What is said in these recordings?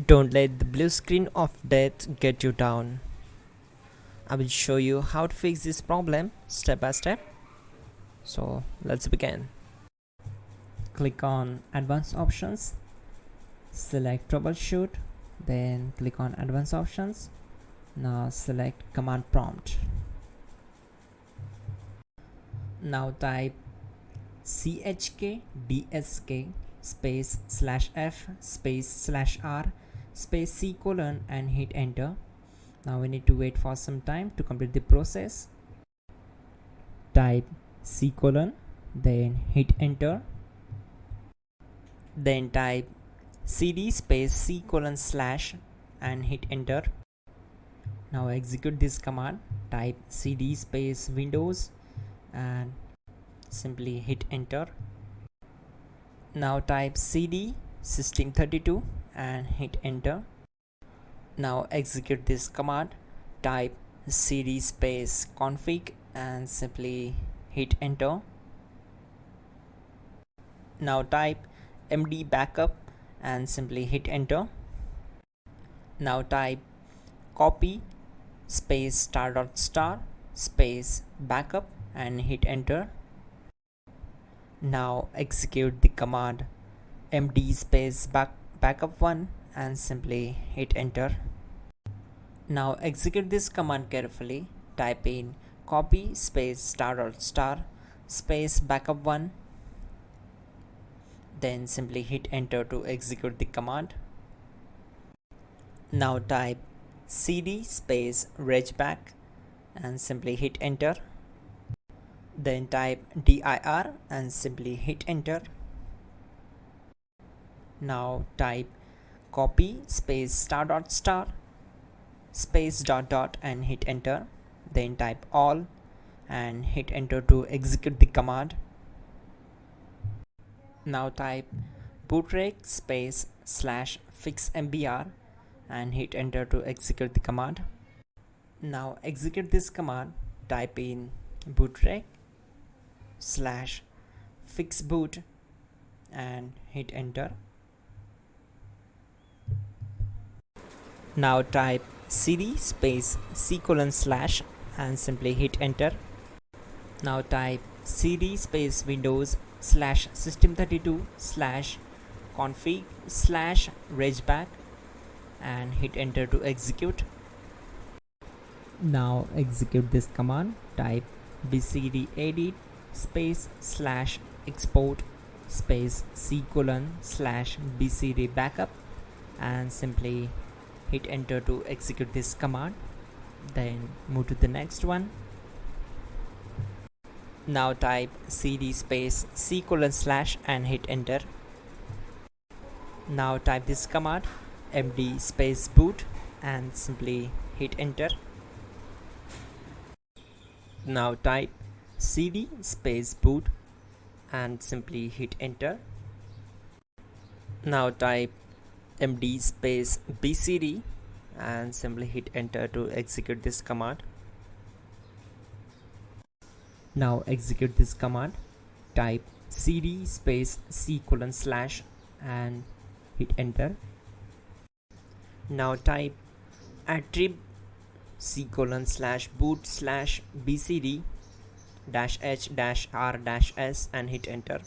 Don't let the blue screen of death get you down. I will show you how to fix this problem step by step. So let's begin. Click on Advanced Options, select Troubleshoot, then click on Advanced Options. Now select Command Prompt. Now type chkdsk space /f space /r space c colon and hit enter. Now we need to wait for some time to complete the process. Type c colon, then hit enter. Then type cd space c colon / and hit enter. Now execute this command. Type cd space windows and simply hit enter. Now type cd system32 and hit enter. Now execute this command. Type cd space config and simply hit enter. Now type md backup and simply hit enter. Now type copy space *** space backup and hit enter. Now execute the command md space backup1 and simply hit enter. Now execute this command carefully. Type in copy space ** space backup1, then simply hit enter to execute the command. Now type cd space regback and simply hit enter. Then type dir and simply hit enter. Now type copy space ** space ... and hit enter. Then type all and hit enter to execute the command. Now type bootrec space /fixmbr and hit enter to execute the command. Now execute this command. Type in bootrec /fixboot and hit enter. Now type cd space c colon / and simply hit enter. Now type cd space windows /system32 /config /regback and hit enter to execute. Now execute this command. Type bcd edit space /export space c colon /bcd backup and simply hit enter to execute this command. Then move to the next one. Now type cd space c colon / and hit enter. Now type this command md space boot and simply hit enter. Now type cd space boot and simply hit enter. Now type md space bcd and simply hit enter to execute this command. Now execute this command. Type cd space c colon / and hit enter. Now type attrib c colon /boot /bcd -h -r-s and hit enter.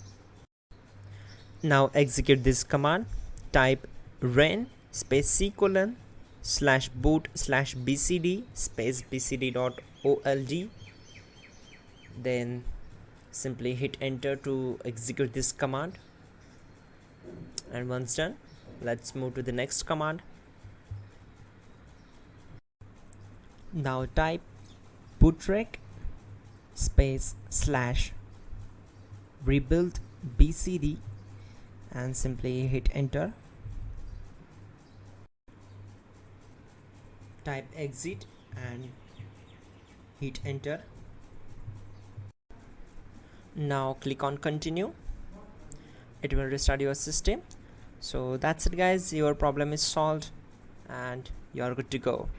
Now execute this command. Type ren space c colon /boot /bcd space bcd.old, then simply hit enter to execute this command. And once done, let's move to the next command. Now type bootrec space /rebuild bcd and simply hit enter. Type exit and hit enter. Now click on continue. It will restart your system. So that's it guys, your problem is solved and you are good to go.